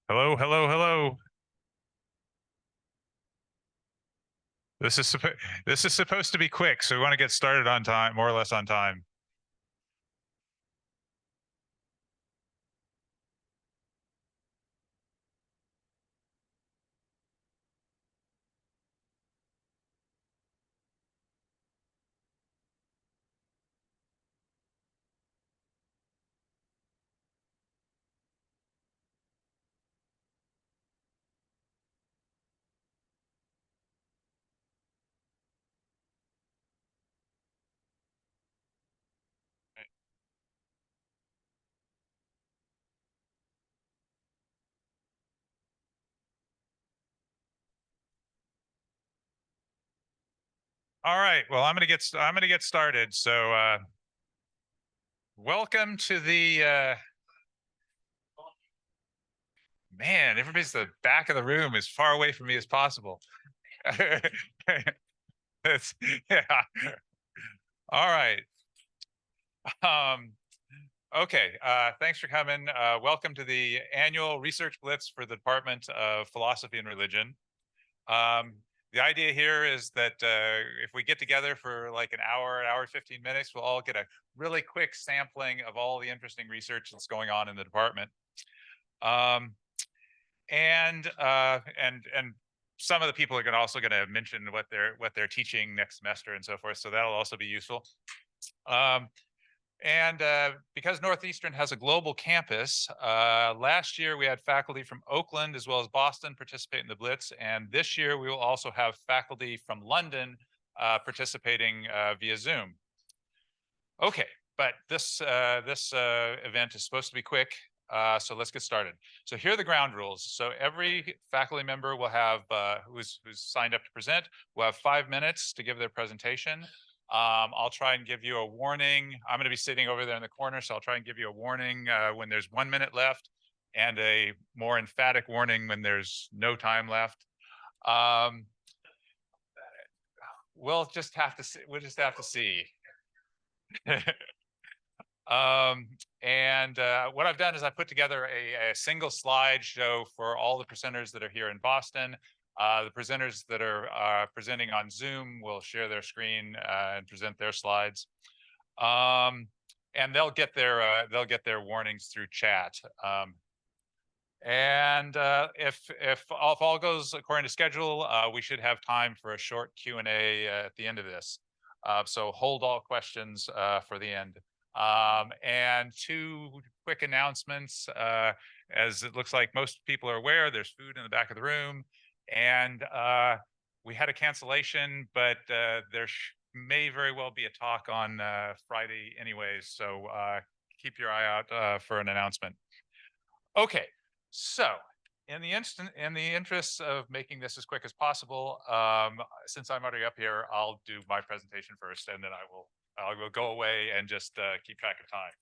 Hello, hello, hello. This is supposed to be quick, so we want to get started on time, more or less on time. All right. Well, I'm going to get started. So, welcome to the man. Everybody's the back of the room as far away from me as possible. It's, yeah. All right. Um, okay. Thanks for coming. Welcome to the annual Research Blitz for the Department of Philosophy and Religion. Um, the idea here is that if we get together for like an hour and 15 minutes, we'll all get a really quick sampling of all the interesting research that's going on in the department. Um, and some of the people are also going to mention what they're teaching next semester and so forth. So that'll also be useful. And because Northeastern has a global campus, last year we had faculty from Oakland as well as Boston participate in the Blitz. And this year we will also have faculty from London participating via Zoom. Okay, but this event is supposed to be quick, so let's get started. So here are the ground rules. So every faculty member will have, who's signed up to present, will have 5 minutes to give their presentation. I'll try and give you a warning. I'm going to be sitting over there in the corner, so I'll try and give you a warning when there's 1 minute left, and a more emphatic warning when there's no time left. We'll just have to see. We'll just have to see. What I've done is I put together a single slideshow for all the presenters that are here in Boston. The presenters that are presenting on Zoom will share their screen and present their slides. And they'll get their warnings through chat. If all goes according to schedule, we should have time for a short Q&A at the end of this. So hold all questions for the end. And two quick announcements. As it looks like most people are aware, there's food in the back of the room. And we had a cancellation, but there may very well be a talk on Friday anyways. So keep your eye out for an announcement. Okay, so in the interest of making this as quick as possible, since I'm already up here, I'll do my presentation first, and then I will go away and just keep track of time.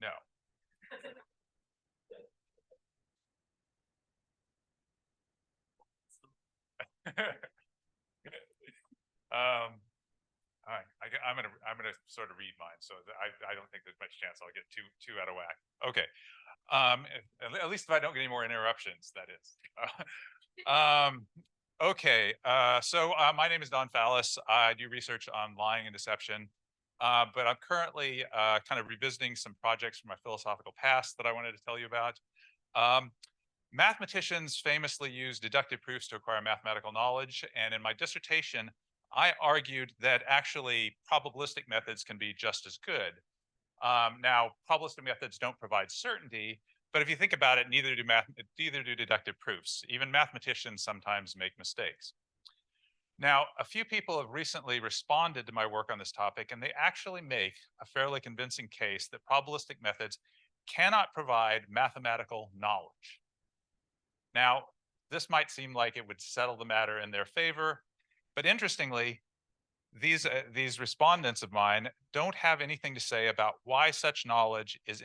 No. All right, I'm gonna sort of read mine, so I don't think there's much chance I'll get too out of whack. Okay, at least if I don't get any more interruptions, that is. Okay, so my name is Don Fallis. I do research on lying and deception, but I'm currently kind of revisiting some projects from my philosophical past that I wanted to tell you about. Mathematicians famously use deductive proofs to acquire mathematical knowledge, and in my dissertation, I argued that actually probabilistic methods can be just as good. Now, probabilistic methods don't provide certainty, but if you think about it, neither do deductive proofs. Even mathematicians sometimes make mistakes. Now, a few people have recently responded to my work on this topic, and they actually make a fairly convincing case that probabilistic methods cannot provide mathematical knowledge. Now, this might seem like it would settle the matter in their favor, but interestingly, these respondents of mine don't have anything to say about why such knowledge is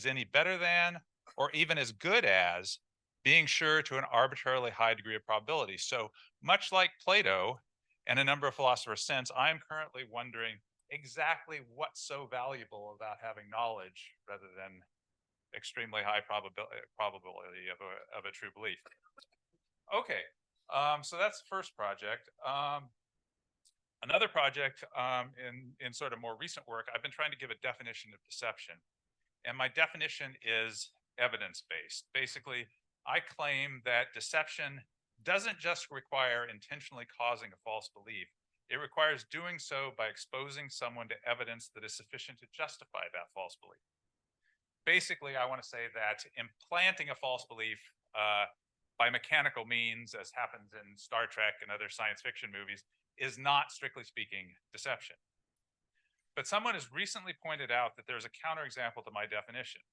any better than or even as good as being sure to an arbitrarily high degree of probability. So much like Plato and a number of philosophers since, I am currently wondering exactly what's so valuable about having knowledge rather than extremely high probability of a true belief. Okay, so that's the first project. Another project in sort of more recent work, I've been trying to give a definition of deception. And my definition is evidence-based. Basically, I claim that deception doesn't just require intentionally causing a false belief. It requires doing so by exposing someone to evidence that is sufficient to justify that false belief. Basically, I want to say that implanting a false belief by mechanical means, as happens in Star Trek and other science fiction movies, is not, strictly speaking, deception. But someone has recently pointed out that there's a counterexample to my definition,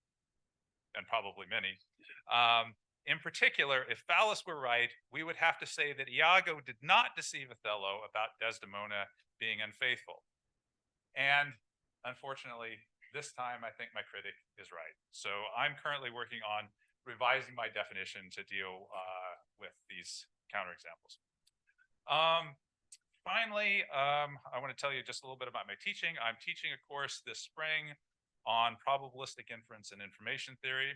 and probably many. In particular, if Phallus were right, we would have to say that Iago did not deceive Othello about Desdemona being unfaithful. And unfortunately, this time I think my critic is right. So I'm currently working on revising my definition to deal with these counterexamples. Finally, I want to tell you just a little bit about my teaching. I'm teaching a course this spring on probabilistic inference and information theory.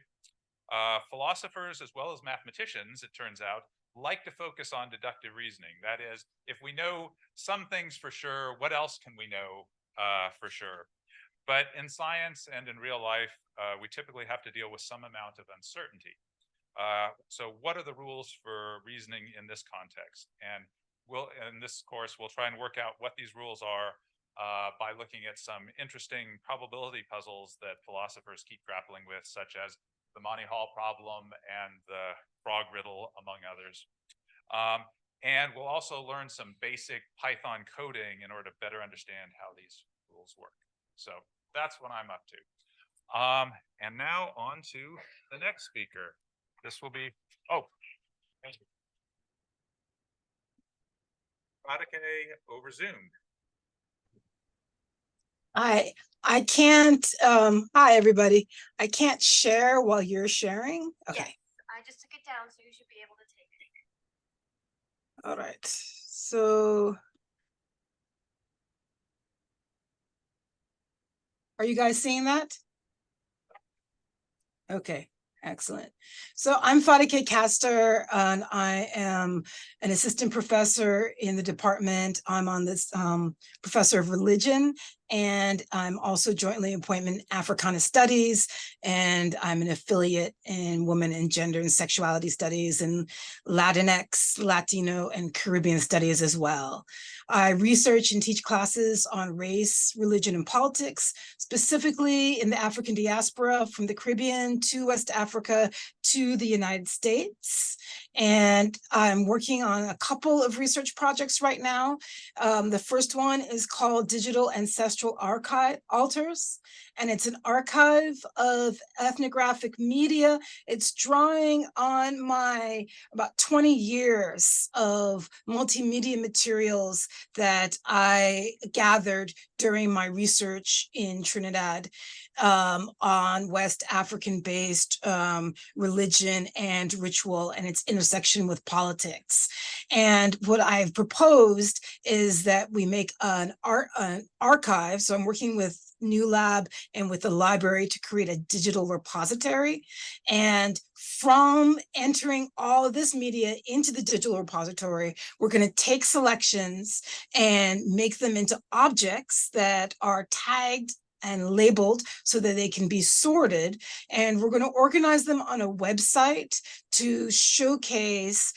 Philosophers, as well as mathematicians, it turns out, like to focus on deductive reasoning. That is, if we know some things for sure, what else can we know for sure? But in science and in real life, we typically have to deal with some amount of uncertainty. So what are the rules for reasoning in this context? And in this course, we'll try and work out what these rules are by looking at some interesting probability puzzles that philosophers keep grappling with, such as the Monty Hall problem and the frog riddle, among others. And we'll also learn some basic Python coding in order to better understand how these rules work. So that's what I'm up to. And now on to the next speaker. This will be, thank you. Radike over Zoom. I can't, hi everybody. I can't share while you're sharing. Okay. Yes, I just took it down, so you should be able to take it. All right. So are you guys seeing that? Okay. Excellent. So I'm Fadike Castor, and I am an assistant professor in the department. I'm on this professor of religion, and I'm also jointly appointment Africana Studies, and I'm an affiliate in Women and Gender and Sexuality Studies and Latinx, Latino, and Caribbean Studies as well. I research and teach classes on race, religion, and politics, specifically in the African diaspora from the Caribbean to West Africa to the United States. And I'm working on a couple of research projects right now. The first one is called Digital Ancestral Altars, and it's an archive of ethnographic media. It's drawing on my about 20 years of multimedia materials that I gathered during my research in Trinidad on West African-based religion and ritual and its intersection with politics. And what I've proposed is that we make an archive. So I'm working with New Lab and with the library to create a digital repository. And from entering all of this media into the digital repository, we're going to take selections and make them into objects that are tagged and labeled so that they can be sorted. And we're going to organize them on a website to showcase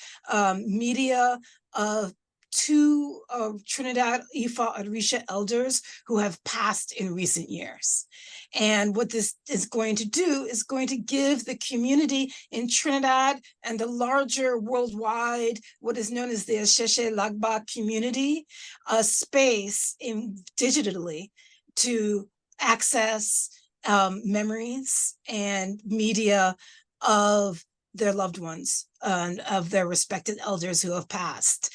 media of two Trinidad Ifa Orisha elders who have passed in recent years. And what this is going to do is going to give the community in Trinidad and the larger worldwide, what is known as the Asheshe Lagba community, a space digitally to access memories and media of their loved ones and of their respected elders who have passed.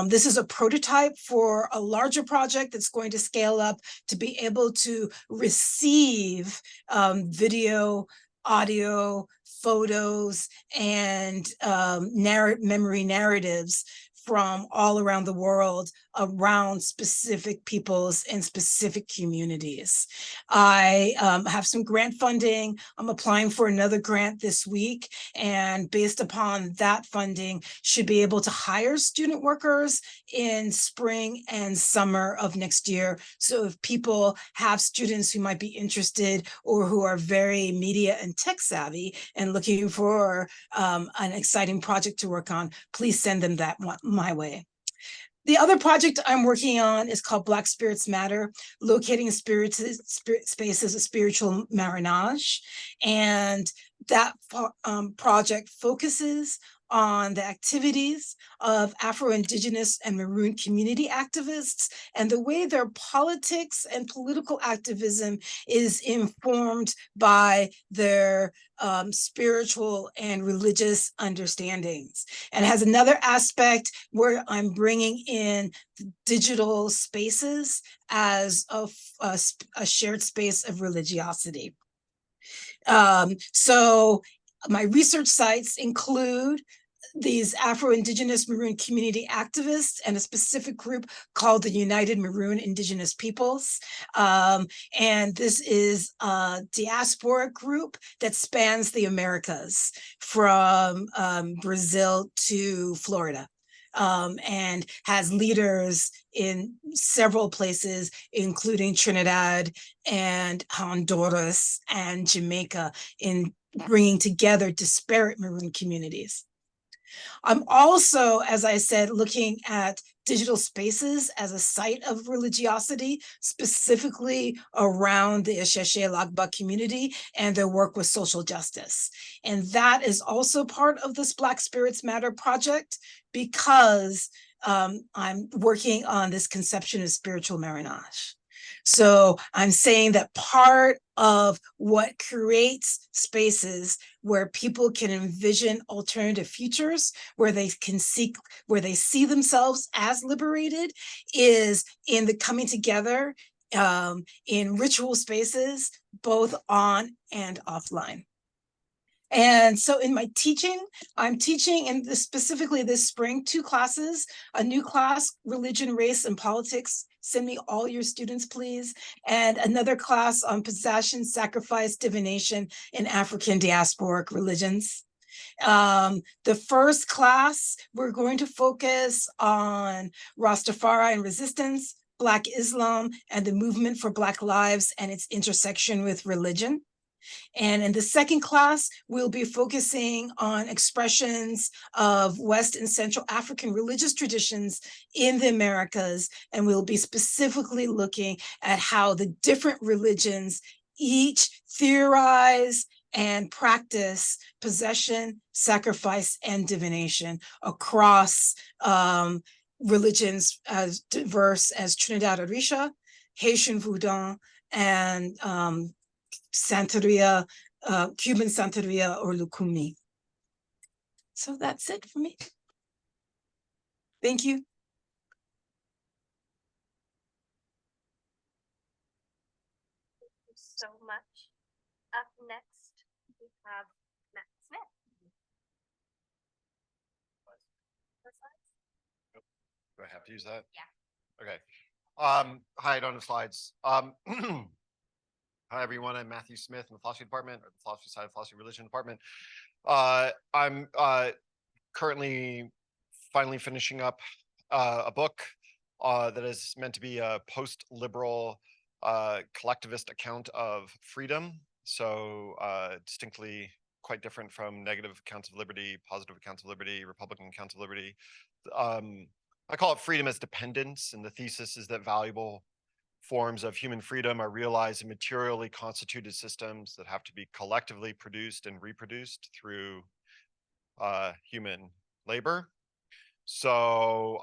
This is a prototype for a larger project that's going to scale up to be able to receive video, audio, photos, and memory narratives from all around the world around specific peoples and specific communities. I have some grant funding. I'm applying for another grant this week, and based upon that funding, should be able to hire student workers in spring and summer of next year. So if people have students who might be interested or who are very media and tech savvy and looking for an exciting project to work on, please send them that my way. The other project I'm working on is called Black Spirits Matter, locating spaces of spiritual marinage. And that project focuses on the activities of Afro-Indigenous and Maroon community activists and the way their politics and political activism is informed by their spiritual and religious understandings. And it has another aspect where I'm bringing in digital spaces as a shared space of religiosity. So my research sites include these Afro-Indigenous Maroon community activists and a specific group called the United Maroon Indigenous Peoples. And this is a diasporic group that spans the Americas from Brazil to Florida. And has leaders in several places, including Trinidad and Honduras and Jamaica, in bringing together disparate Maroon communities. I'm also, as I said, looking at digital spaces as a site of religiosity, specifically around the Isheshe Lagba community and their work with social justice. And that is also part of this Black Spirits Matter project, because I'm working on this conception of spiritual marinage. So I'm saying that part of what creates spaces where people can envision alternative futures, where they can seek, where they see themselves as liberated, is in the coming together in ritual spaces, both on and offline. And so in my teaching, I'm teaching in specifically this spring 2 classes, a new class, Religion, Race, and Politics. Send me all your students, please. And another class on possession, sacrifice, divination in African diasporic religions. The first class, we're going to focus on Rastafari and resistance, Black Islam, and the movement for Black lives and its intersection with religion. And in the second class, we'll be focusing on expressions of West and Central African religious traditions in the Americas. And we'll be specifically looking at how the different religions each theorize and practice possession, sacrifice, and divination across religions as diverse as Trinidad Orisha, Haitian Voodoo, and Santeria, Cuban Santeria, or Lukumi. So that's it for me. Thank you. Thank you so much. Up next, we have Matt Smith. Do I have to use that? Yeah. Okay. Hi, I don't have slides. Hi, everyone. I'm Matthew Smith in the philosophy department, or the philosophy side of philosophy religion department. I'm currently finally finishing up a book that is meant to be a post-liberal collectivist account of freedom. So distinctly quite different from negative accounts of liberty, positive accounts of liberty, Republican accounts of liberty. I call it freedom as dependence, and the thesis is that valuable forms of human freedom are realized in materially constituted systems that have to be collectively produced and reproduced through human labor. So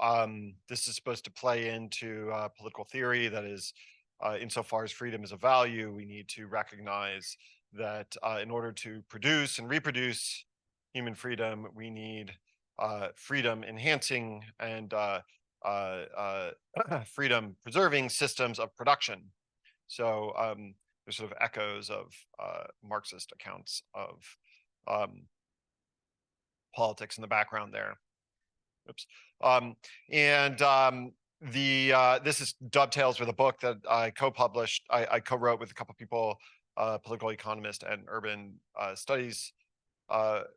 this is supposed to play into political theory that is, insofar as freedom is a value, we need to recognize that in order to produce and reproduce human freedom, we need freedom enhancing and freedom preserving systems of production. So there's sort of echoes of Marxist accounts of politics in the background there. Oops. this is dovetails with a book that I co-published. I co-wrote with a couple people, political economist and urban studies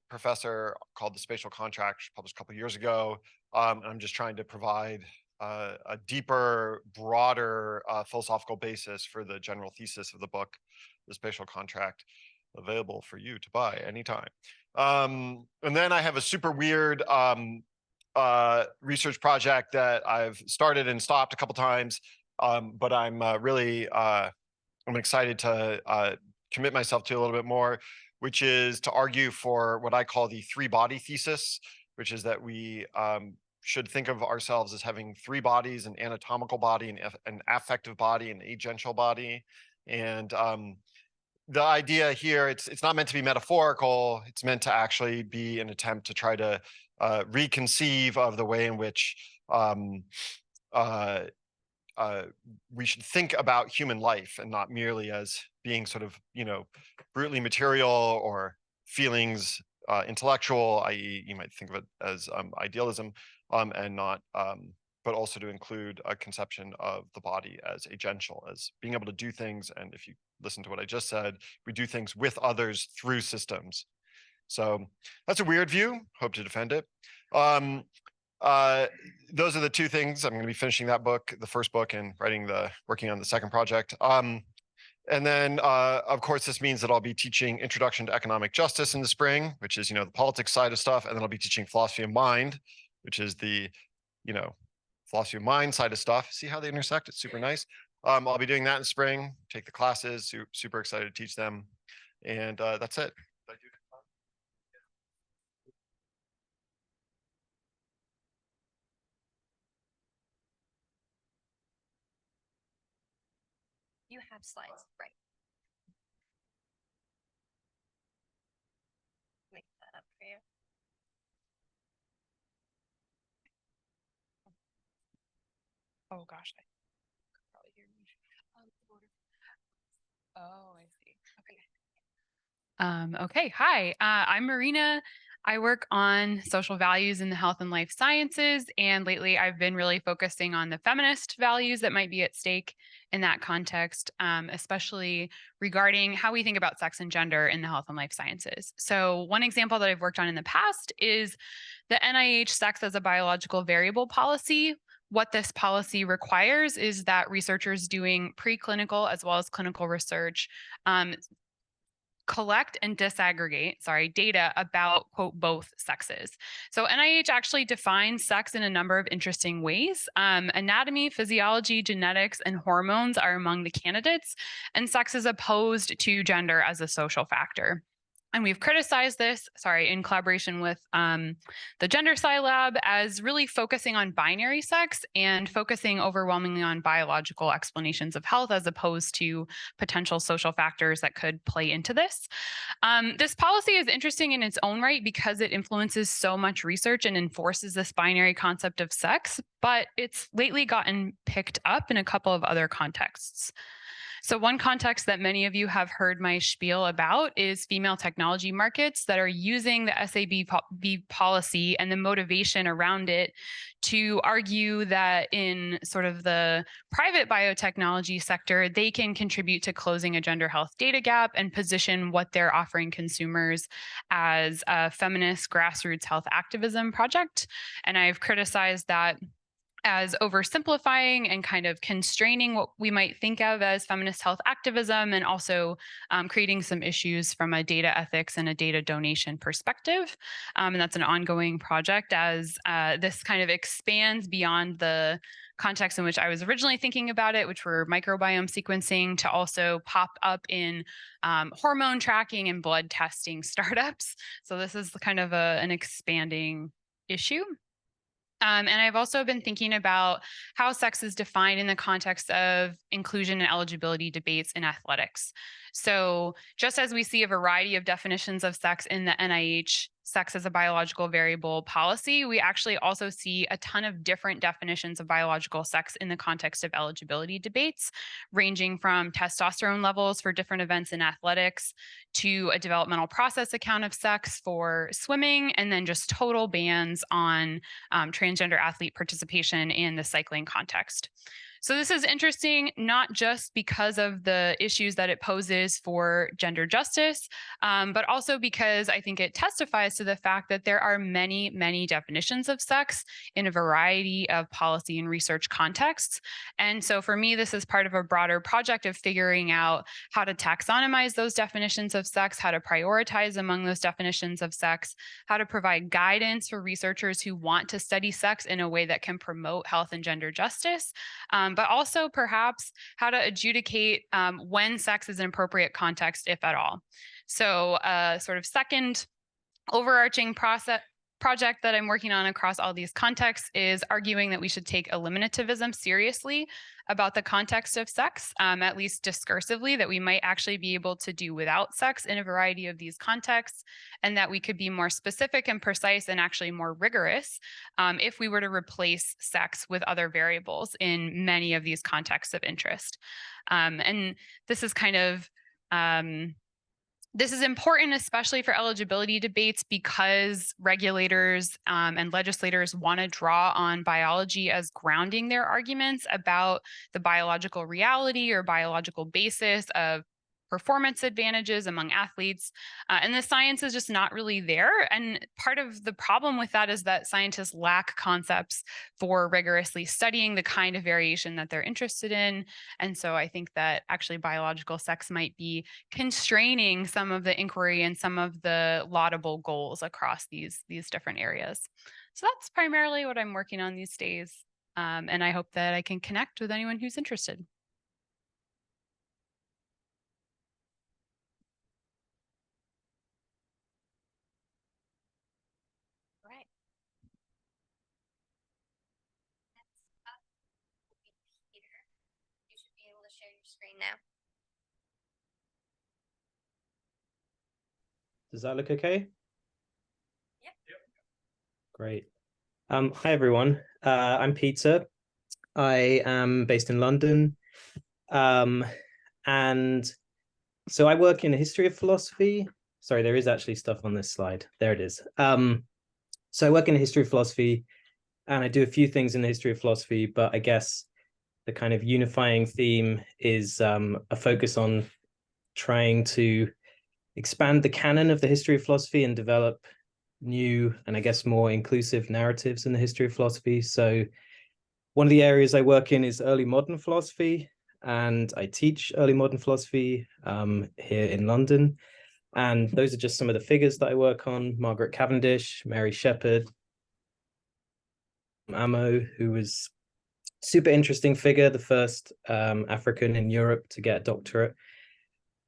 professor, called The Spatial Contract, published a couple years ago. I'm just trying to provide a deeper, broader philosophical basis for the general thesis of the book, The Spatial Contract, available for you to buy anytime. And then I have a super weird research project that I've started and stopped a couple times, but I'm really I'm excited to commit myself to a little bit more, which is to argue for what I call the three-body thesis, which is that we should think of ourselves as having three bodies: an anatomical body, an affective body, an agential body. And the idea here, it's not meant to be metaphorical. It's meant to actually be an attempt to try to reconceive of the way in which we should think about human life, and not merely as being sort of, brutally material or feelings intellectual, i.e. you might think of it as idealism, and not, but also to include a conception of the body as agential, as being able to do things. And if you listen to what I just said, we do things with others through systems. So that's a weird view. Hope to defend it. Those are the two things. I'm going to be finishing that book, the first book, and working on the second project. And then, of course, this means that I'll be teaching Introduction to Economic Justice in the spring, which is, the politics side of stuff. And then I'll be teaching Philosophy of Mind, which is the, philosophy of mind side of stuff. See how they intersect? It's super nice. I'll be doing that in spring, take the classes, super excited to teach them. And that's it. You have slides, right? Make that up for you. Oh gosh, I could probably hear me. Oh, I see. Okay. Okay. Hi, I'm Marina. I work on social values in the health and life sciences, and lately I've been really focusing on the feminist values that might be at stake in that context, especially regarding how we think about sex and gender in the health and life sciences. So one example that I've worked on in the past is the NIH Sex as a Biological Variable policy. What this policy requires is that researchers doing preclinical as well as clinical research collect and disaggregate, data about, quote, both sexes. So NIH actually defines sex in a number of interesting ways. Anatomy, physiology, genetics, and hormones are among the candidates, and sex is opposed to gender as a social factor. And we've criticized this, in collaboration with the Gender Sci Lab, as really focusing on binary sex and focusing overwhelmingly on biological explanations of health as opposed to potential social factors that could play into this. This policy is interesting in its own right because it influences so much research and enforces this binary concept of sex, but it's lately gotten picked up in a couple of other contexts. So one context that many of you have heard my spiel about is female technology markets that are using the SAB policy and the motivation around it to argue that in sort of the private biotechnology sector, they can contribute to closing a gender health data gap and position what they're offering consumers as a feminist grassroots health activism project. And I've criticized that as oversimplifying and kind of constraining what we might think of as feminist health activism, and also creating some issues from a data ethics and a data donation perspective. And that's an ongoing project as this kind of expands beyond the context in which I was originally thinking about it, which were microbiome sequencing, to also pop up in hormone tracking and blood testing startups. So this is kind of an expanding issue. And I've also been thinking about how sex is defined in the context of inclusion and eligibility debates in athletics. So just as we see a variety of definitions of sex in the NIH sex as a biological variable policy, we actually also see a ton of different definitions of biological sex in the context of eligibility debates, ranging from testosterone levels for different events in athletics to a developmental process account of sex for swimming, and then just total bans on transgender athlete participation in the cycling context. So this is interesting, not just because of the issues that it poses for gender justice, but also because I think it testifies to the fact that there are many, many definitions of sex in a variety of policy and research contexts. And so for me, this is part of a broader project of figuring out how to taxonomize those definitions of sex, how to prioritize among those definitions of sex, how to provide guidance for researchers who want to study sex in a way that can promote health and gender justice, but also perhaps how to adjudicate when sex is an appropriate context, if at all. So sort of second overarching project that I'm working on across all these contexts is arguing that we should take eliminativism seriously about the context of sex, at least discursively, that we might actually be able to do without sex in a variety of these contexts, and that we could be more specific and precise and actually more rigorous if we were to replace sex with other variables in many of these contexts of interest. And this is kind of this is important, especially for eligibility debates, because regulators and legislators want to draw on biology as grounding their arguments about the biological reality or biological basis of performance advantages among athletes. And the science is just not really there. And part of the problem with that is that scientists lack concepts for rigorously studying the kind of variation that they're interested in. And so I think that actually biological sex might be constraining some of the inquiry and some of the laudable goals across these different areas. So that's primarily what I'm working on these days. And I hope that I can connect with anyone who's interested. Right. Next up will be Peter. You should be able to share your screen now. Does that look okay? Yep. Great. Hi, everyone. I'm Peter. I am based in London. And so I work in the history of philosophy. Sorry, there is actually stuff on this slide. There it is. So I work in the history of philosophy, and I do a few things in the history of philosophy, but I guess the kind of unifying theme is a focus on trying to expand the canon of the history of philosophy and develop new and I guess more inclusive narratives in the history of philosophy. So one of the areas I work in is early modern philosophy, and I teach early modern philosophy here in London. And those are just some of the figures that I work on: Margaret Cavendish, Mary Shepherd, Amo, who was a super interesting figure, the first African in Europe to get a doctorate.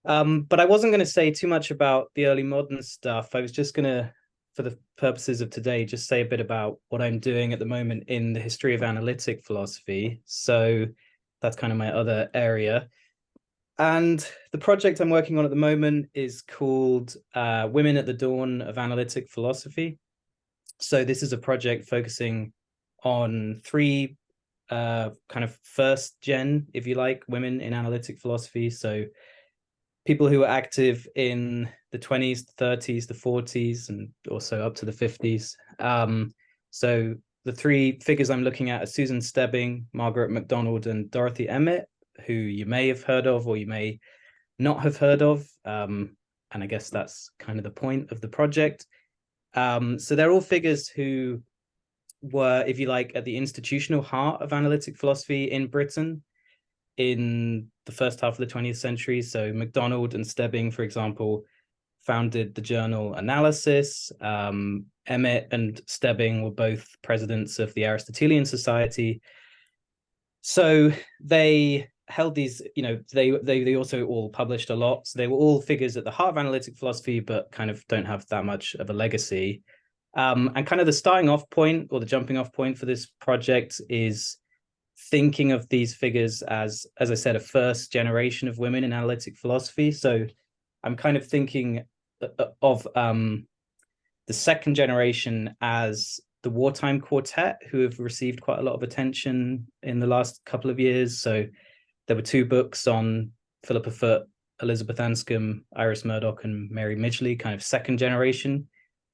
But I wasn't going to say too much about the early modern stuff. I was just going to, for the purposes of today, just say a bit about what I'm doing at the moment in the history of analytic philosophy. So that's kind of my other area. And the project I'm working on at the moment is called Women at the Dawn of Analytic Philosophy. So this is a project focusing on three kind of first gen, if you like, women in analytic philosophy. So people who were active in the 20s, the 30s, the 40s, and also up to the 50s. So the three figures I'm looking at are Susan Stebbing, Margaret MacDonald, and Dorothy Emmett, who you may have heard of or you may not have heard of. And I guess that's kind of the point of the project. So they're all figures who were, if you like, at the institutional heart of analytic philosophy in Britain in the first half of the 20th century. So MacDonald and Stebbing, for example, founded the journal Analysis. Emmett and Stebbing were both presidents of the Aristotelian Society. So they held these, they also all published a lot. So they were all figures at the heart of analytic philosophy, but kind of don't have that much of a legacy. And kind of the starting off point or the jumping off point for this project is thinking of these figures as I said, a first generation of women in analytic philosophy. So I'm kind of thinking of the second generation as the Wartime Quartet, who have received quite a lot of attention in the last couple of years. So there were 2 books on Philippa Foot, Elizabeth Anscombe, Iris Murdoch, and Mary Midgley, kind of second generation.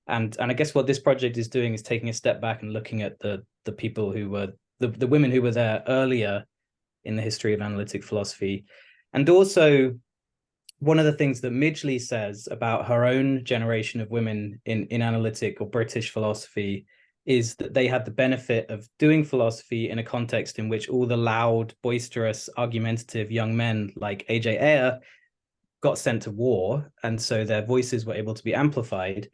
And I guess what this project is doing is taking a step back and looking at the people who were the women who were there earlier in the history of analytic philosophy. And also, one of the things that Midgley says about her own generation of women in analytic or British philosophy is that they had the benefit of doing philosophy in a context in which all the loud, boisterous, argumentative young men like A.J. Ayer got sent to war, and so their voices were able to be amplified.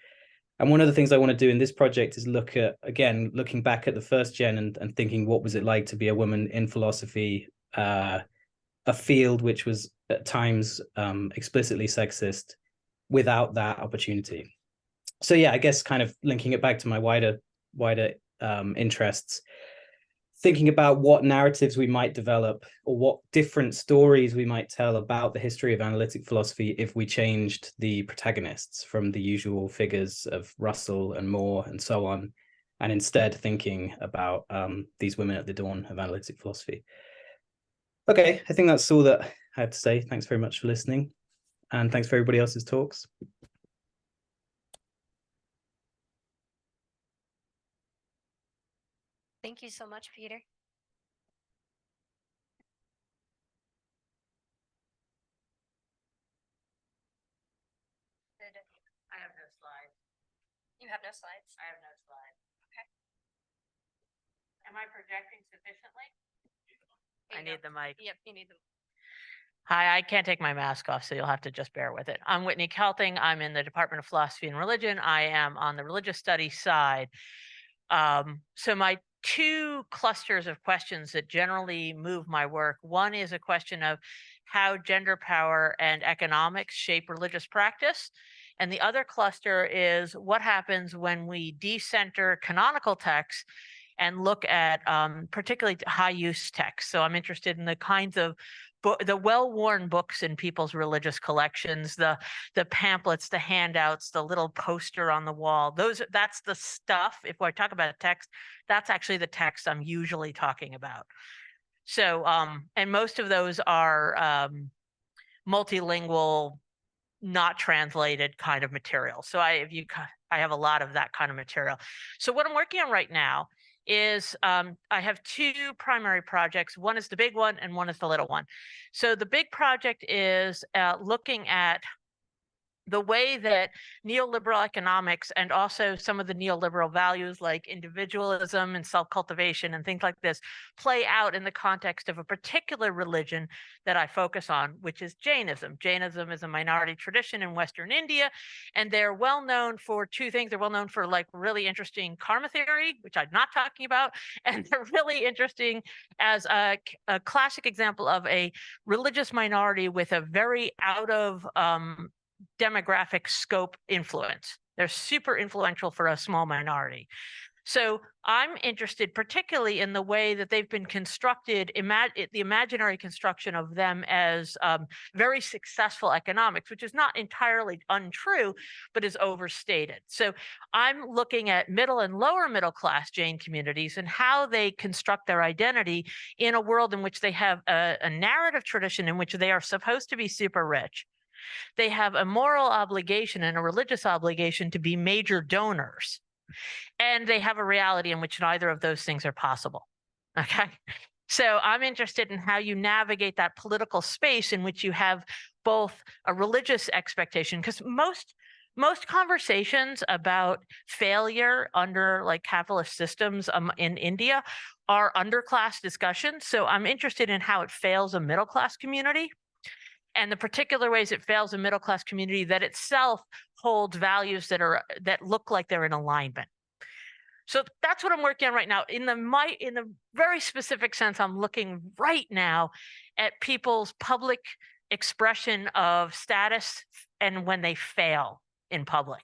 And one of the things I want to do in this project is looking back at the first gen and thinking, what was it like to be a woman in philosophy, a field which was at times explicitly sexist, without that opportunity. So yeah, I guess kind of linking it back to my wider interests, thinking about what narratives we might develop or what different stories we might tell about the history of analytic philosophy if we changed the protagonists from the usual figures of Russell and Moore and so on, and instead thinking about these women at the dawn of analytic philosophy. Okay, I think that's all that I have to say. Thanks very much for listening, and thanks for everybody else's talks. Thank you so much, Peter. I have no slides. You have no slides? I have no slides. Okay. Am I projecting sufficiently? Here I you need go. the mic. Yep, you need them. Hi, I can't take my mask off, so you'll have to just bear with it. I'm Whitney Kelting. I'm in the Department of Philosophy and Religion. I am on the religious studies side. So my 2 clusters of questions that generally move my work. One is a question of how gender power and economics shape religious practice. And the other cluster is what happens when we decenter canonical texts and look at particularly high use texts. So I'm interested in the kinds of the well-worn books in people's religious collections, the pamphlets, the handouts, the little poster on the wall. That's the stuff. If I talk about a text, that's actually the text I'm usually talking about. So, and most of those are multilingual, not translated kind of material. So I have a lot of that kind of material. So what I'm working on right now is I have 2 primary projects. One is the big one and one is the little one. So the big project is looking at the way that neoliberal economics and also some of the neoliberal values like individualism and self-cultivation and things like this play out in the context of a particular religion that I focus on, which is Jainism. Jainism is a minority tradition in Western India, and they're well known for 2 things. They're well known for like really interesting karma theory, which I'm not talking about, and they're really interesting as a classic example of a religious minority with a very out of demographic scope influence. They're super influential for a small minority. So I'm interested particularly in the way that they've been constructed, the imaginary construction of them as very successful economics, which is not entirely untrue, but is overstated. So I'm looking at middle and lower middle class Jain communities and how they construct their identity in a world in which they have a narrative tradition in which they are supposed to be super rich. They have a moral obligation and a religious obligation to be major donors. And they have a reality in which neither of those things are possible. Okay. So I'm interested in how you navigate that political space in which you have both a religious expectation, because most conversations about failure under like capitalist systems in India are underclass discussions. So I'm interested in how it fails a middle class community, and the particular ways it fails a middle class community that itself holds values that look like they're in alignment. So that's what I'm working on right now. In the very specific sense, I'm looking right now at people's public expression of status and when they fail in public.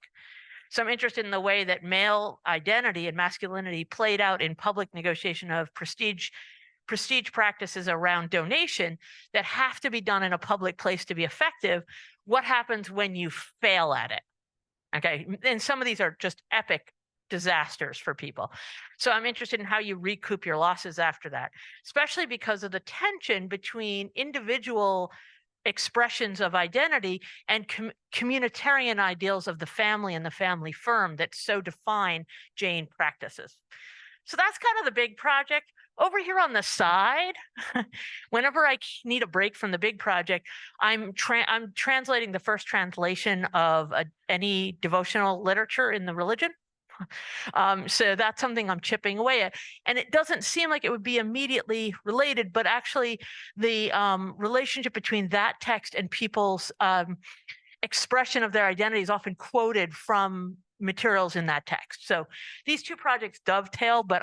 So I'm interested in the way that male identity and masculinity played out in public negotiation of prestige practices around donation that have to be done in a public place to be effective. What happens when you fail at it? Okay. And some of these are just epic disasters for people. So I'm interested in how you recoup your losses after that, especially because of the tension between individual expressions of identity and communitarian ideals of the family and the family firm that so define Jane practices. So that's kind of the big project. Over here on the side, whenever I need a break from the big project, I'm translating the first translation of any devotional literature in the religion. So that's something I'm chipping away at. And it doesn't seem like it would be immediately related, but actually the relationship between that text and people's expression of their identity is often quoted from materials in that text. So these two projects dovetail, but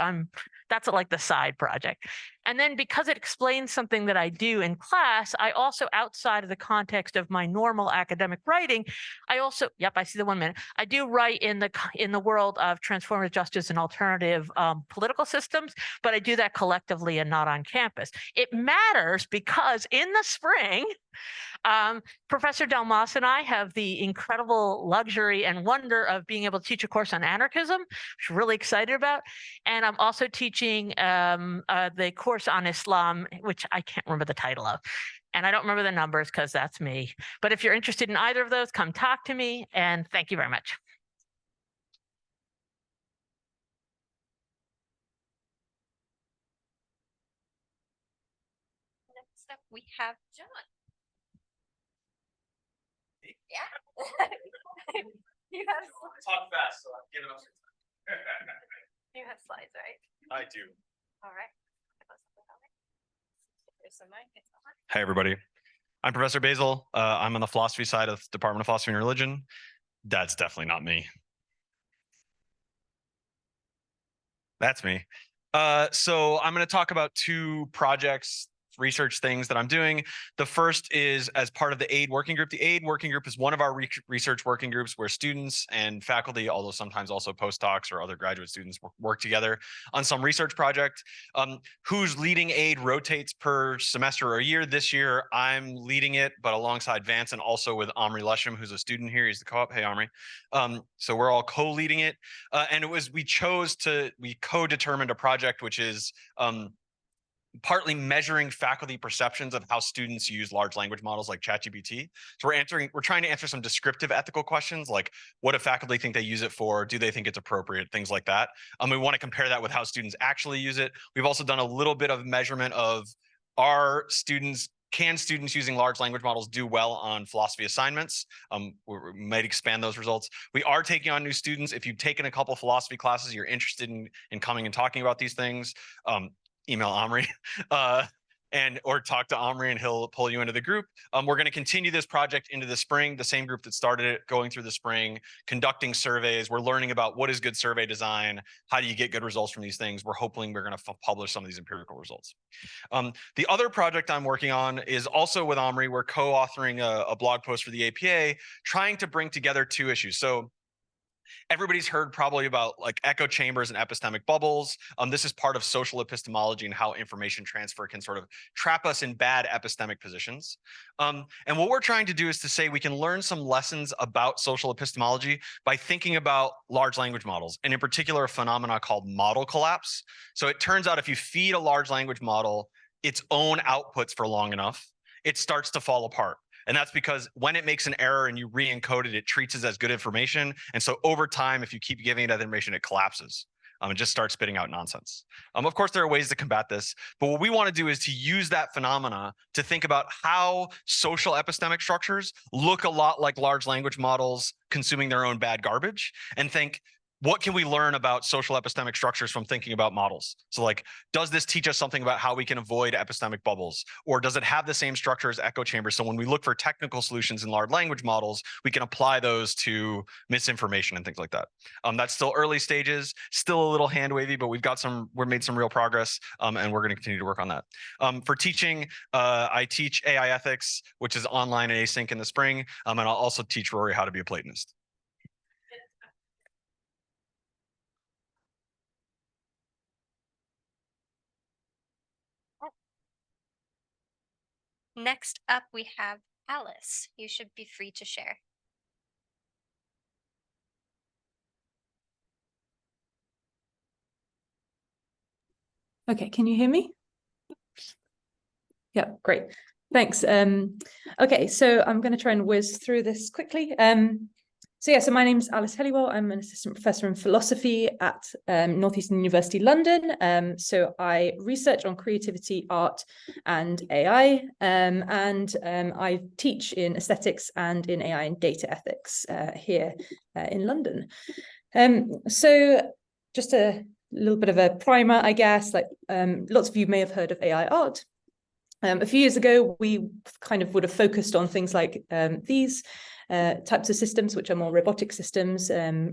that's like the side project. And then because it explains something that I do in class, I also, outside of the context of my normal academic writing, I also, yep, I see the 1 minute. I do write in the world of transformative justice and alternative political systems, but I do that collectively and not on campus. It matters because in the spring, Professor Delmas and I have the incredible luxury and wonder of being able to teach a course on anarchism, which I'm really excited about. And I'm also teaching the course on Islam, which I can't remember the title of. And I don't remember the numbers because that's me. But if you're interested in either of those, come talk to me. And thank you very much. Next up, we have John. Yeah. You have Talk fast, so I'm giving up. you have slides, right? I do. All right. Here's some mic. Hey, everybody. I'm Professor Basil. I'm on the philosophy side of the Department of Philosophy and Religion. That's definitely not me. That's me. So I'm going to talk about two projects, research things that I'm doing. The first is as part of the AID working group. The AID working group is one of our research working groups where students and faculty, although sometimes also postdocs or other graduate students, work together on some research project. Who's leading AID rotates per semester or a year. This year, I'm leading it, but alongside Vance and also with Omri Lesham, who's a student here. He's the co-op. Hey, Omri. So we're all co-leading it. And we co-determined a project, which is partly measuring faculty perceptions of how students use large language models like ChatGPT. So we're trying to answer some descriptive ethical questions like what do faculty think they use it for? Do they think it's appropriate? Things like that. We want to compare that with how students actually use it. We've also done a little bit of measurement of can students using large language models do well on philosophy assignments? We might expand those results. We are taking on new students. If you've taken a couple philosophy classes, you're interested in coming and talking about these things, email Omri or talk to Omri and he'll pull you into the group. We're going to continue this project into the spring, the same group that started it, going through the spring, conducting surveys. We're learning about what is good survey design, how do you get good results from these things. We're hoping we're going to publish some of these empirical results. The other project I'm working on is also with Omri. We're co-authoring a blog post for the APA, trying to bring together two issues. So everybody's heard probably about like echo chambers and epistemic bubbles. This is part of social epistemology and how information transfer can sort of trap us in bad epistemic positions. And what we're trying to do is to say we can learn some lessons about social epistemology by thinking about large language models, and in particular, a phenomena called model collapse. So it turns out if you feed a large language model its own outputs for long enough, it starts to fall apart. And that's because when it makes an error and you re-encode it, it treats it as good information. And so over time, if you keep giving it that information, it collapses. And just starts spitting out nonsense. Of course, there are ways to combat this, but what we want to do is to use that phenomena to think about how social epistemic structures look a lot like large language models consuming their own bad garbage, and think, what can we learn about social epistemic structures from thinking about models? So like, does this teach us something about how we can avoid epistemic bubbles? Or does it have the same structure as echo chambers? So when we look for technical solutions in large language models, we can apply those to misinformation and things like that. That's still early stages, still a little hand wavy, but we've made some real progress, and we're going to continue to work on that. For teaching, I teach AI ethics, which is online and async in the spring, and I'll also teach Rory how to be a Platonist. Next up, we have Alice. You should be free to share. Okay, can you hear me? Yeah, great. Thanks. Okay, so I'm going to try and whiz through this quickly. So my name's Alice Helliwell. I'm an assistant professor in philosophy at Northeastern University London. So I research on creativity, art, and AI, and I teach in aesthetics and in AI and data ethics here in London. So just a little bit of a primer, I guess. Like lots of you may have heard of AI art. A few years ago, we kind of would have focused on things like these types of systems, which are more robotic systems,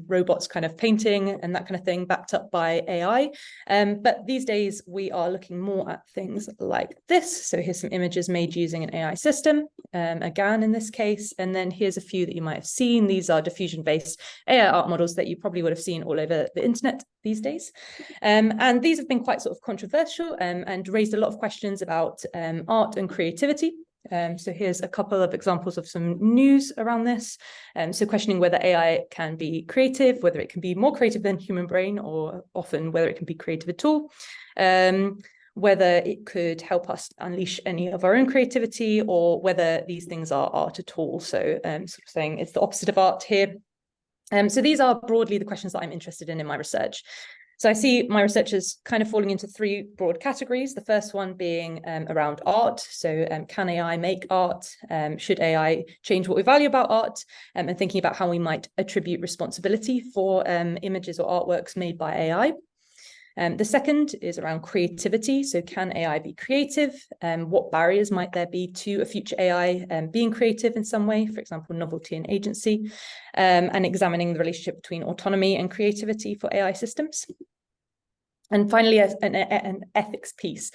robots kind of painting and that kind of thing, backed up by AI. But these days, we are looking more at things like this. So here's some images made using an AI system, a GAN in this case. And then here's a few that you might have seen. These are diffusion-based AI art models that you probably would have seen all over the internet these days. And these have been quite sort of controversial and raised a lot of questions about art and creativity. So here's a couple of examples of some news around this. So questioning whether AI can be creative, whether it can be more creative than human brain, or often whether it can be creative at all. Whether it could help us unleash any of our own creativity, or whether these things are art at all. So sort of saying it's the opposite of art here. So these are broadly the questions that I'm interested in my research. So I see my research as kind of falling into three broad categories. The first one being around art. So can AI make art? Should AI change what we value about art? And thinking about how we might attribute responsibility for images or artworks made by AI. The second is around creativity. So can AI be creative? What barriers might there be to a future AI being creative in some way, for example, novelty and agency, and examining the relationship between autonomy and creativity for AI systems. And finally, an ethics piece.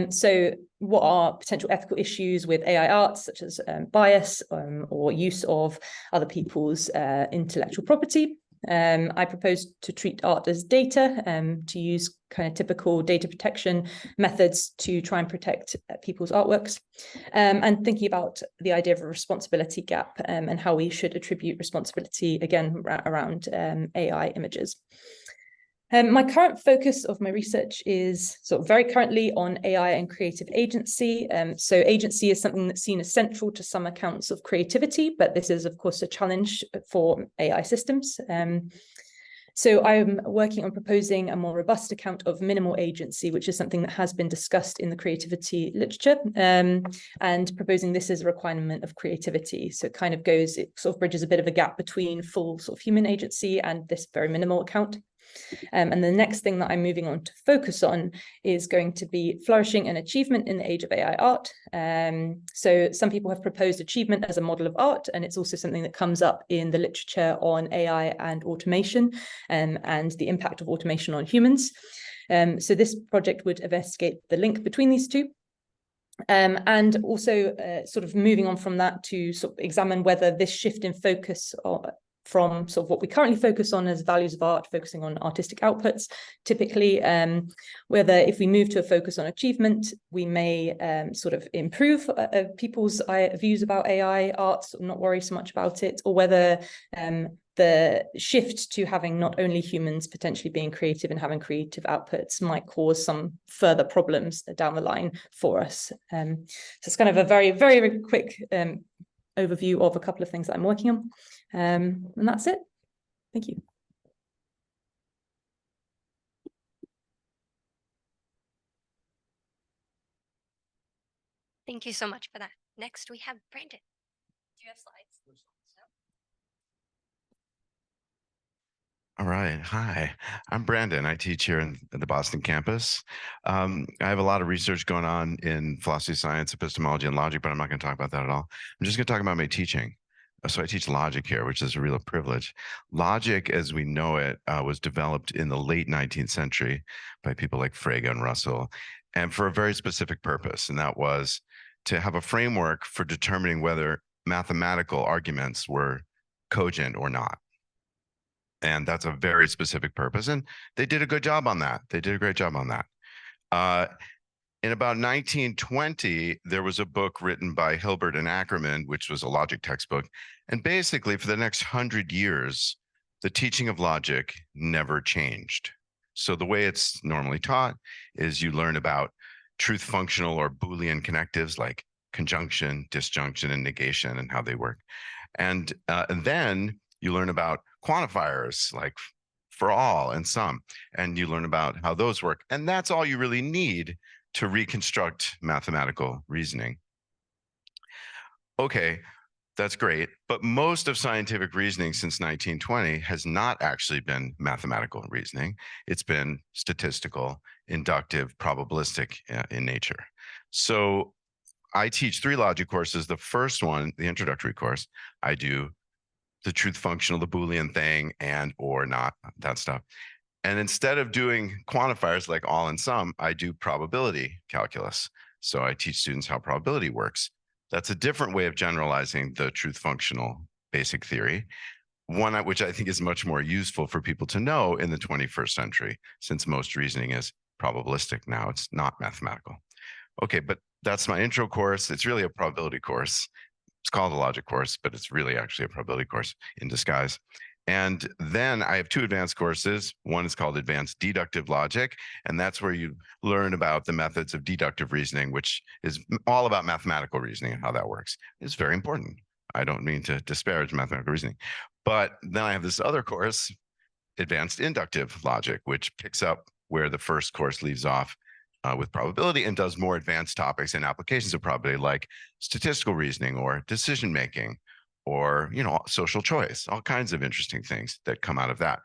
So what are potential ethical issues with AI art, such as bias or use of other people's intellectual property? I propose to treat art as data, to use kind of typical data protection methods to try and protect people's artworks, and thinking about the idea of a responsibility gap and how we should attribute responsibility, again, around AI images. My current focus of my research is sort of very currently on AI and creative agency. So agency is something that's seen as central to some accounts of creativity, but this is, of course, a challenge for AI systems. So I'm working on proposing a more robust account of minimal agency, which is something that has been discussed in the creativity literature, and proposing this as a requirement of creativity. So it kind of goes, it sort of bridges a bit of a gap between full sort of human agency and this very minimal account. And the next thing that I'm moving on to focus on is going to be flourishing and achievement in the age of AI art. So some people have proposed achievement as a model of art, and it's also something that comes up in the literature on AI and automation, and the impact of automation on humans. So this project would investigate the link between these two. And also sort of moving on from that to sort of examine whether this shift in focus from sort of what we currently focus on as values of art, focusing on artistic outputs, typically, whether if we move to a focus on achievement, we may sort of improve people's views about AI art, not worry so much about it, or whether the shift to having not only humans potentially being creative and having creative outputs might cause some further problems down the line for us. So it's kind of a very, very, very quick overview of a couple of things that I'm working on. And that's it. Thank you. Thank you so much for that. Next, we have Brandon. Do you have slides? All right. Hi, I'm Brandon. I teach here in the Boston campus. I have a lot of research going on in philosophy, science, epistemology, and logic, but I'm not going to talk about that at all. I'm just going to talk about my teaching. So I teach logic here, which is a real privilege. Logic, as we know it, was developed in the late 19th century by people like Frege and Russell, and for a very specific purpose, and that was to have a framework for determining whether mathematical arguments were cogent or not. And that's a very specific purpose. And they did a good job on that. They did a great job on that. In about 1920, there was a book written by Hilbert and Ackerman, which was a logic textbook. And basically, for the next 100 years, the teaching of logic never changed. So the way it's normally taught is you learn about truth functional or Boolean connectives like conjunction, disjunction, and negation and how they work. And then you learn about quantifiers like for all and some, and you learn about how those work. And that's all you really need to reconstruct mathematical reasoning. Okay, that's great, but most of scientific reasoning since 1920 has not actually been mathematical reasoning. It's been statistical, inductive, probabilistic in nature. So I teach 3 logic courses. The first one, the introductory course, I do the truth functional, the Boolean thing, and or not, that stuff. And instead of doing quantifiers like all and some, I do probability calculus. So I teach students how probability works. That's a different way of generalizing the truth functional basic theory, one which I think is much more useful for people to know in the 21st century, since most reasoning is probabilistic now, it's not mathematical. Okay, but that's my intro course. It's really a probability course. It's called a logic course, but it's really actually a probability course in disguise. And then I have 2 advanced courses. One is called Advanced Deductive Logic, and that's where you learn about the methods of deductive reasoning, which is all about mathematical reasoning and how that works. It's very important. I don't mean to disparage mathematical reasoning. But then I have this other course, Advanced Inductive Logic, which picks up where the first course leaves off with probability and does more advanced topics and applications of probability like statistical reasoning or decision making or social choice, all kinds of interesting things that come out of that.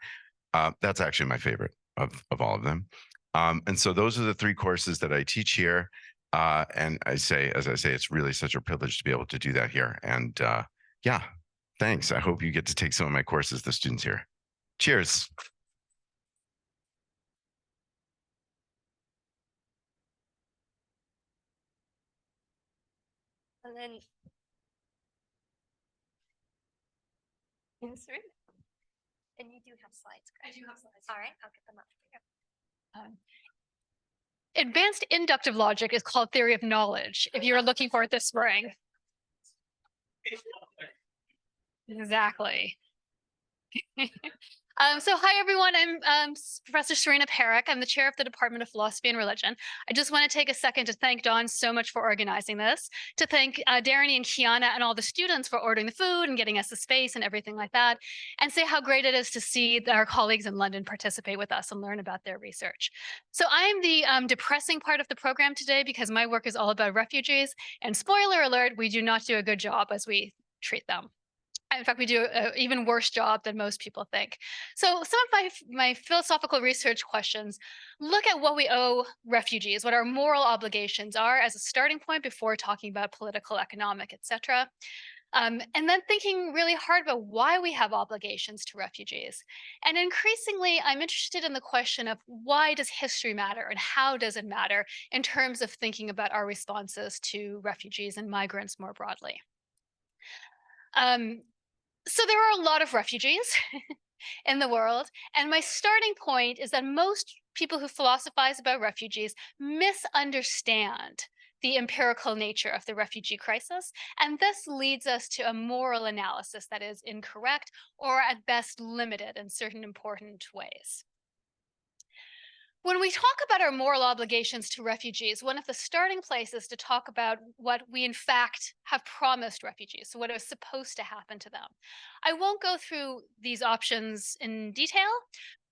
That's actually my favorite of all of them. And so those are the 3 courses that I teach here. And as I say, it's really such a privilege to be able to do that here. And yeah, thanks. I hope you get to take some of my courses, the students here. Cheers. And then. Yes, right. And you do have slides. I do have slides. All right, I'll get them up for you. Advanced inductive logic is called theory of knowledge, if you're looking for it this spring. Exactly. So hi, everyone. I'm Professor Serena Perrick. I'm the chair of the Department of Philosophy and Religion. I just want to take a second to thank Dawn so much for organizing this, to thank Darren and Kiana and all the students for ordering the food and getting us the space and everything like that, and say how great it is to see our colleagues in London participate with us and learn about their research. So I'm the depressing part of the program today because my work is all about refugees, and spoiler alert, we do not do a good job as we treat them. In fact, we do an even worse job than most people think. So some of my philosophical research questions look at what we owe refugees, what our moral obligations are as a starting point before talking about political, economic, etc. And then thinking really hard about why we have obligations to refugees. And increasingly, I'm interested in the question of why does history matter and how does it matter in terms of thinking about our responses to refugees and migrants more broadly. So there are a lot of refugees in the world, and my starting point is that most people who philosophize about refugees misunderstand the empirical nature of the refugee crisis, and this leads us to a moral analysis that is incorrect or at best limited in certain important ways. When we talk about our moral obligations to refugees, one of the starting places to talk about what we in fact have promised refugees, so what is supposed to happen to them. I won't go through these options in detail,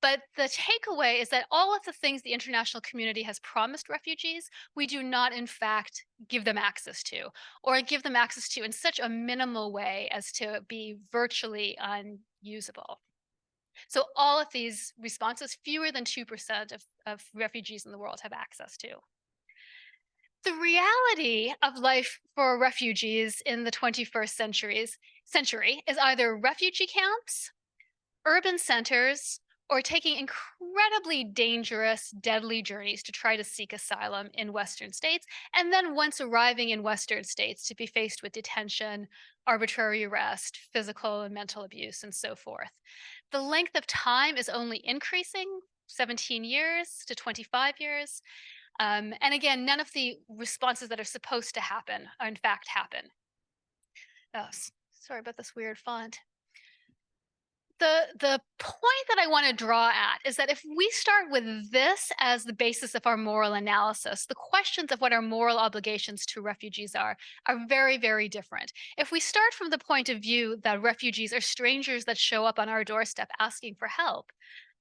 but the takeaway is that all of the things the international community has promised refugees, we do not in fact give them access to, or give them access to in such a minimal way as to be virtually unusable. So all of these responses, fewer than 2% of refugees in the world have access to. The reality of life for refugees in the 21st century is either refugee camps, urban centers, or taking incredibly dangerous, deadly journeys to try to seek asylum in Western states, and then once arriving in Western states to be faced with detention, arbitrary arrest, physical and mental abuse, and so forth. The length of time is only increasing, 17 years to 25 years. And again, none of the responses that are supposed to happen are in fact happen. Oh, sorry about this weird font. the point that I want to draw at is that if we start with this as the basis of our moral analysis, the questions of what our moral obligations to refugees are very, very different. If we start from the point of view that refugees are strangers that show up on our doorstep asking for help,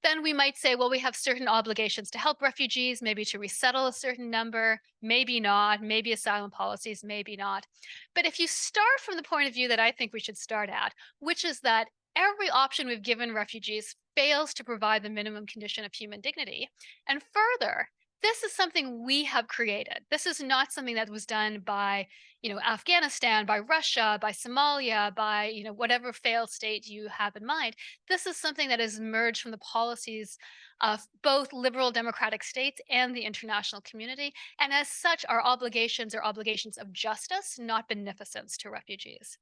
then we might say, well, we have certain obligations to help refugees, maybe to resettle a certain number, maybe not, maybe asylum policies, maybe not. But if you start from the point of view that I think we should start at, which is that every option we've given refugees fails to provide the minimum condition of human dignity. And further, this is something we have created. This is not something that was done by, Afghanistan, by Russia, by Somalia, by, whatever failed state you have in mind. This is something that has emerged from the policies of both liberal democratic states and the international community. And as such, our obligations are obligations of justice, not beneficence to refugees.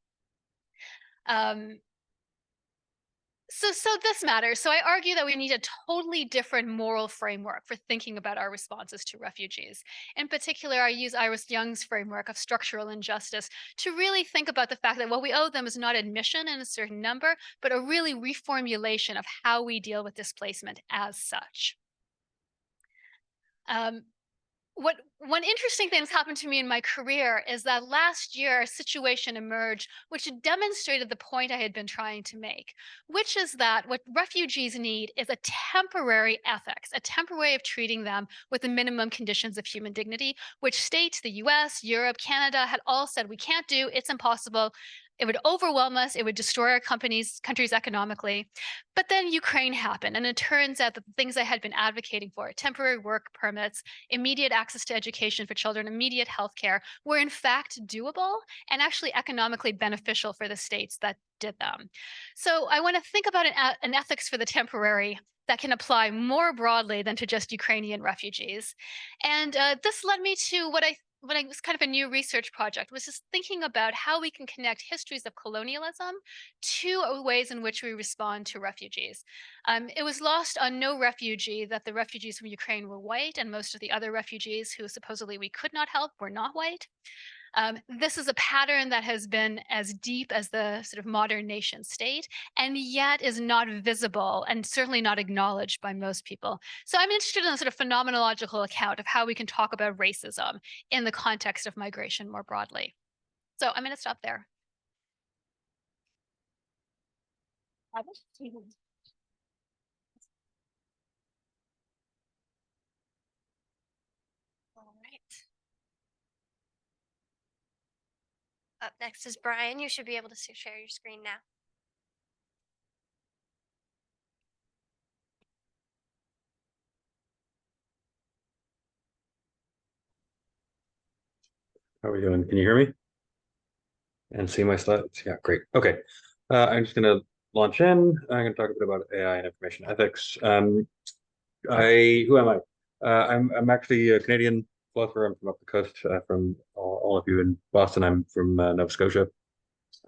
So this matters. So I argue that we need a totally different moral framework for thinking about our responses to refugees. In particular, I use Iris Young's framework of structural injustice to really think about the fact that what we owe them is not admission in a certain number, but a really reformulation of how we deal with displacement as such. One interesting thing that's happened to me in my career is that last year a situation emerged which demonstrated the point I had been trying to make, which is that what refugees need is a temporary ethics, a temporary way of treating them with the minimum conditions of human dignity, which states, the US, Europe, Canada had all said we can't do, it's impossible. It would overwhelm us. It would destroy our countries economically. But then Ukraine happened. And it turns out that the things I had been advocating for, temporary work permits, immediate access to education for children, immediate health care, were in fact doable and actually economically beneficial for the states that did them. So I want to think about an ethics for the temporary that can apply more broadly than to just Ukrainian refugees. And this led me to what was kind of a new research project, was just thinking about how we can connect histories of colonialism to ways in which we respond to refugees. It was lost on no refugee that the refugees from Ukraine were white, and most of the other refugees who supposedly we could not help were not white. This is a pattern that has been as deep as the sort of modern nation state, and yet is not visible and certainly not acknowledged by most people. So I'm interested in a sort of phenomenological account of how we can talk about racism in the context of migration more broadly. So I'm going to stop there. All right. Up next is Brian. You should be able to share your screen now. How are we doing? Can you hear me? And see my slides? Yeah, great. Okay. I'm just going to launch in. I'm going to talk a bit about AI and information ethics. Who am I? I'm actually a Canadian philosopher. I'm from up the coast, from all of you in Boston. I'm from Nova Scotia.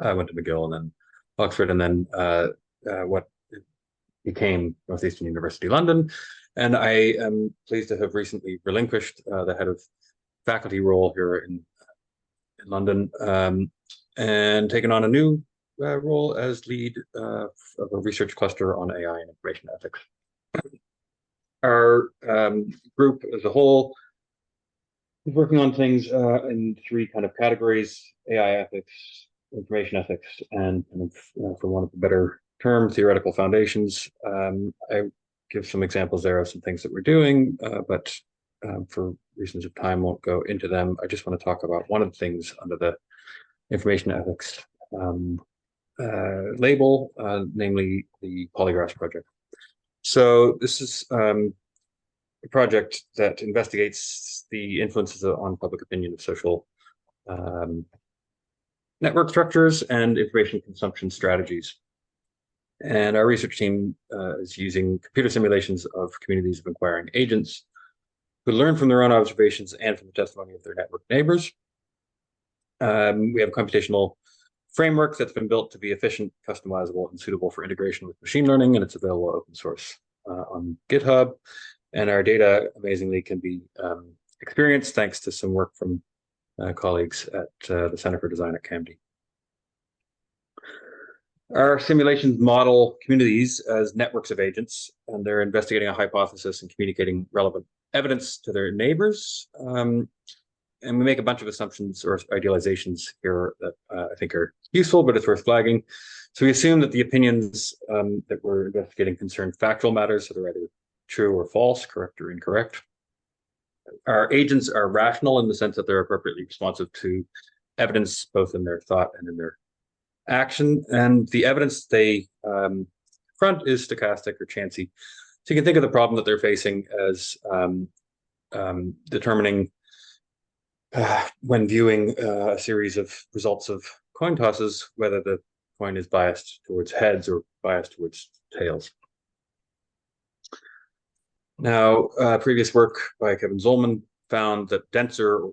I went to McGill and then Oxford, and then what became Northeastern University London. And I am pleased to have recently relinquished the head of faculty role here in London, and taken on a new role as lead of a research cluster on AI and information ethics. Our group as a whole is working on things in three kind of categories: AI ethics, information ethics, and for want of a better term, theoretical foundations. I give some examples there of some things that we're doing, but for reasons of time, won't go into them. I just want to talk about one of the things under the information ethics label, namely the Polygraphs project. So this is a project that investigates the influences on public opinion of social network structures and information consumption strategies. And our research team is using computer simulations of communities of inquiring agents who learn from their own observations and from the testimony of their network neighbors. We have a computational framework that's been built to be efficient, customizable, and suitable for integration with machine learning, and it's available open source on GitHub. And our data, amazingly, can be experienced thanks to some work from colleagues at the Center for Design at CAMD. Our simulations model communities as networks of agents, and they're investigating a hypothesis and communicating relevant evidence to their neighbors. And we make a bunch of assumptions or idealizations here that I think are useful, but it's worth flagging. So we assume that the opinions that we're investigating concern factual matters, so they're either true or false, correct or incorrect. Our agents are rational in the sense that they're appropriately responsive to evidence, both in their thought and in their action. And the evidence they front is stochastic or chancy. So you can think of the problem that they're facing as determining when viewing a series of results of coin tosses, whether the coin is biased towards heads or biased towards tails. Now, previous work by Kevin Zollman found that denser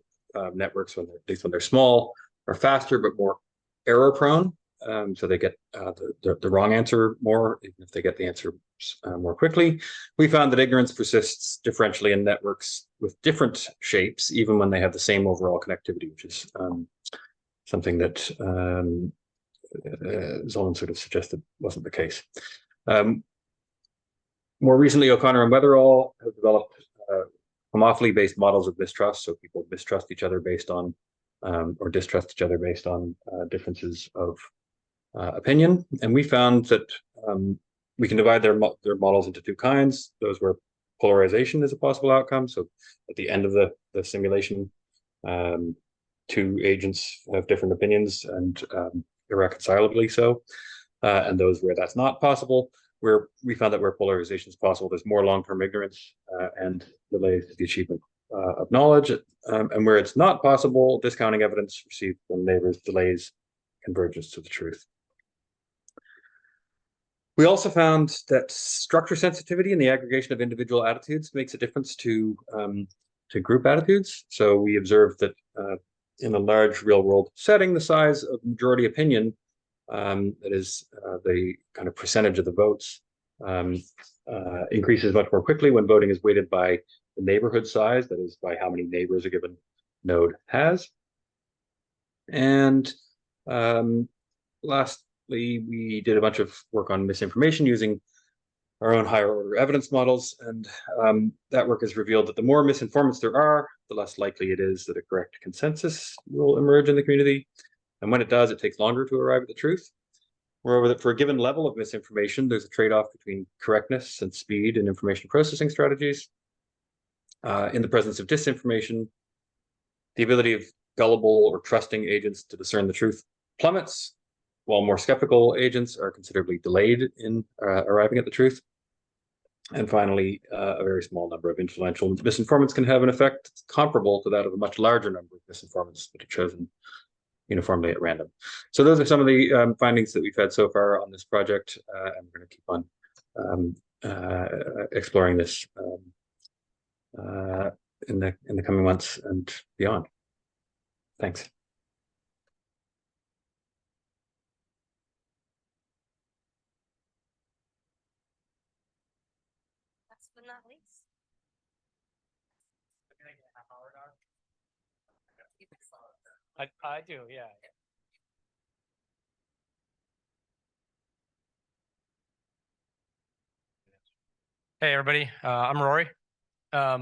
networks, at least when they're small, are faster but more error prone. So they get the wrong answer more, even if they get the answer more quickly. We found that ignorance persists differentially in networks with different shapes, even when they have the same overall connectivity, which is something that Zollman sort of suggested wasn't the case. More recently, O'Connor and Weatherall have developed homophily-based models of mistrust. So people mistrust each other based on, or distrust each other based on differences of opinion. And we found that we can divide their models into two kinds. Those where polarization is a possible outcome. So at the end of the simulation, two agents have different opinions and irreconcilably so. And those where that's not possible, where we found that where polarization is possible, there's more long-term ignorance and delays to the achievement of knowledge. And where it's not possible, discounting evidence received from neighbors delays convergence to the truth. We also found that structure sensitivity and the aggregation of individual attitudes makes a difference to group attitudes. So we observed that in a large real-world setting, the size of majority opinion, that is the kind of percentage of the votes, increases much more quickly when voting is weighted by the neighborhood size, that is by how many neighbors a given node has. And lastly, we did a bunch of work on misinformation using our own higher order evidence models. And that work has revealed that the more misinformants there are, the less likely it is that a correct consensus will emerge in the community. And when it does, it takes longer to arrive at the truth. Moreover, that for a given level of misinformation, there's a trade-off between correctness and speed in information processing strategies. In the presence of disinformation, the ability of gullible or trusting agents to discern the truth plummets, while more skeptical agents are considerably delayed in arriving at the truth. And finally, a very small number of influential misinformants can have an effect comparable to that of a much larger number of misinformants that are chosen uniformly at random. So those are some of the findings that we've had so far on this project, and we're going to keep on exploring this in the coming months and beyond. Thanks. Last but not least. I do, yeah. Hey, everybody. I'm Rory. A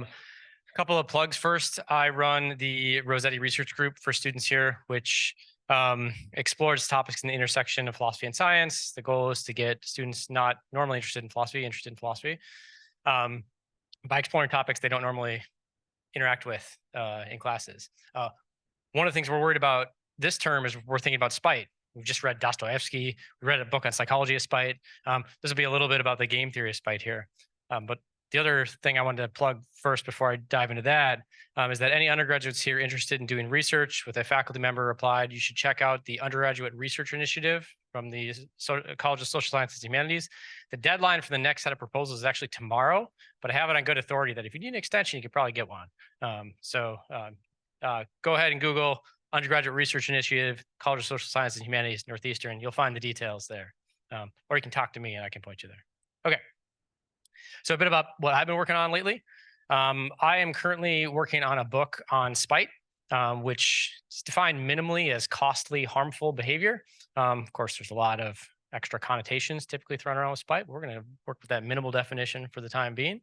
couple of plugs first. I run the Rossetti Research Group for students here, which explores topics in the intersection of philosophy and science. The goal is to get students not normally interested in philosophy. By exploring topics they don't normally interact with in classes. One of the things we're worried about this term is we're thinking about spite. We've just read Dostoevsky. We read a book on psychology of spite. This will be a little bit about the game theory of spite here. But the other thing I wanted to plug first before I dive into that is that any undergraduates here interested in doing research with a faculty member applied, you should check out the Undergraduate Research Initiative from the College of Social Sciences and Humanities. The deadline for the next set of proposals is actually tomorrow, but I have it on good authority that if you need an extension, you could probably get one. Go ahead and Google Undergraduate Research Initiative, College of Social Sciences and Humanities, Northeastern. You'll find the details there. Or you can talk to me and I can point you there. Okay. So a bit about what I've been working on lately. I am currently working on a book on spite, which is defined minimally as costly, harmful behavior. Of course, there's a lot of extra connotations typically thrown around with spite. We're going to work with that minimal definition for the time being.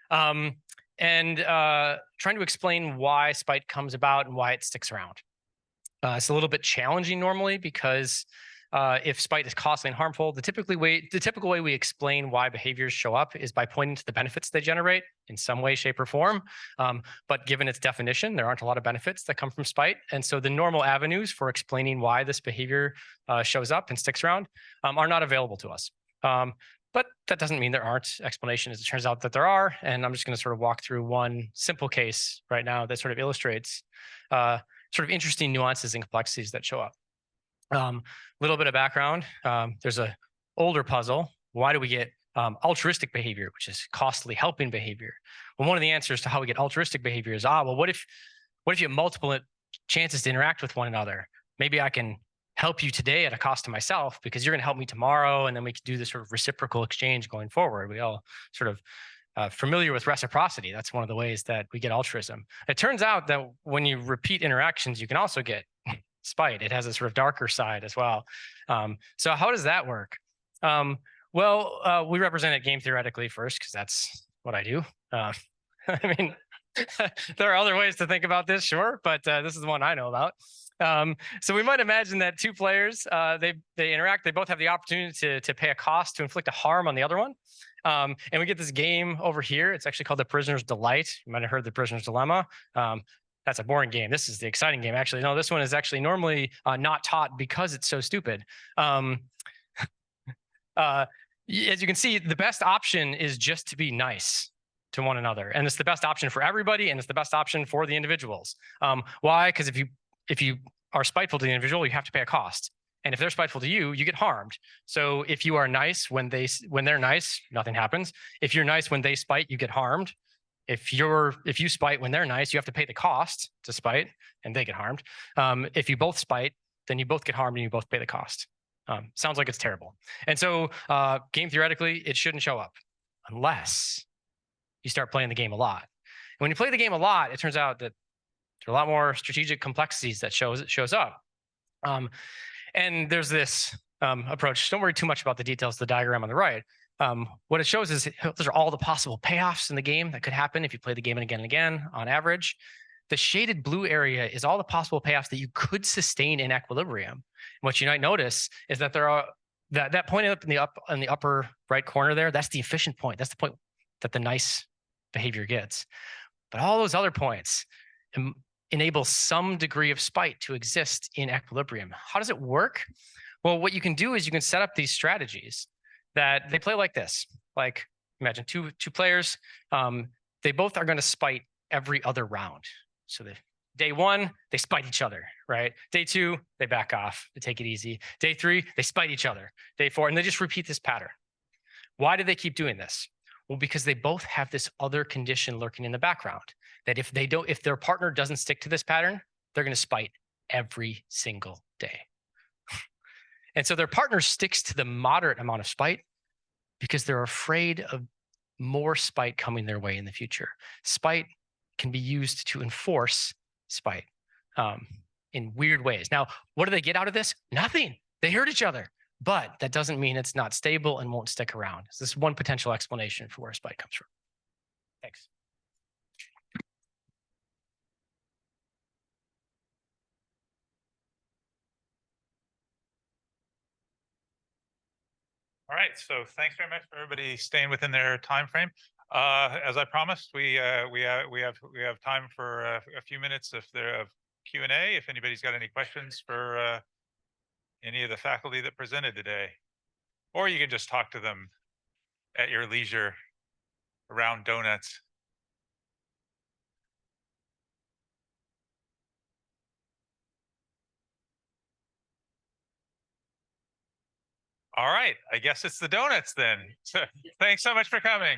Trying to explain why spite comes about and why it sticks around. It's a little bit challenging normally because if spite is costly and harmful, the typical way we explain why behaviors show up is by pointing to the benefits they generate in some way, shape, or form. But given its definition, there aren't a lot of benefits that come from spite. And so the normal avenues for explaining why this behavior shows up and sticks around are not available to us. But that doesn't mean there aren't explanations. It turns out that there are. And I'm just going to sort of walk through one simple case right now that sort of illustrates sort of interesting nuances and complexities that show up. Little bit of background. There's a older puzzle. Why do we get altruistic behavior, which is costly helping behavior? Well, one of the answers to how we get altruistic behavior is, well, what if you have multiple chances to interact with one another? Maybe I can help you today at a cost to myself because you're going to help me tomorrow, and then we can do this sort of reciprocal exchange going forward. We all sort of familiar with reciprocity. That's one of the ways that we get altruism. It turns out that when you repeat interactions, you can also get spite. It has a sort of darker side as well. So how does that work? We represent it game theoretically first, because that's what I do. I mean, there are other ways to think about this, sure, but this is the one I know about. So we might imagine that two players, they interact, they both have the opportunity to pay a cost to inflict a harm on the other one. And we get this game over here. It's actually called The Prisoner's Delight. You might have heard The Prisoner's Dilemma. That's a boring game. This is the exciting game. Actually, no, this one is actually normally not taught because it's so stupid. As you can see, the best option is just to be nice to one another. And it's the best option for everybody, and it's the best option for the individuals. Why? Because if you are spiteful to the individual, you have to pay a cost. And if they're spiteful to you, you get harmed. So if you are nice when they're nice, nothing happens. If you're nice when they spite, you get harmed. If you spite when they're nice, you have to pay the cost to spite, and they get harmed. If you both spite, then you both get harmed and you both pay the cost. Sounds like it's terrible. And so game theoretically, it shouldn't show up unless you start playing the game a lot. And when you play the game a lot, it turns out that there are a lot more strategic complexities that shows up. And there's this approach. Don't worry too much about the details of the diagram on the right. What it shows is those are all the possible payoffs in the game that could happen if you play the game again and again on average. The shaded blue area is all the possible payoffs that you could sustain in equilibrium. And what you might notice is that there are that point up in the upper right corner there, that's the efficient point. That's the point that the nice behavior gets. But all those other points enable some degree of spite to exist in equilibrium. How does it work? Well, what you can do is you can set up these strategies that they play like this. Like imagine two players, they both are going to spite every other round. So day one, they spite each other, right? Day two, they back off, they take it easy. Day three, they spite each other. Day four, and they just repeat this pattern. Why do they keep doing this? Well, because they both have this other condition lurking in the background, that if their partner doesn't stick to this pattern, they're going to spite every single day. And so their partner sticks to the moderate amount of spite because they're afraid of more spite coming their way in the future. Spite can be used to enforce spite in weird ways. Now, what do they get out of this? Nothing. They hurt each other. But that doesn't mean it's not stable and won't stick around. So this is one potential explanation for where spite comes from. Thanks. All right, so thanks very much for everybody staying within their time frame. As I promised, we have time for a few minutes if there of Q&A. If anybody's got any questions for any of the faculty that presented today, or you can just talk to them at your leisure around donuts. All right, I guess it's the donuts then. So, thanks so much for coming.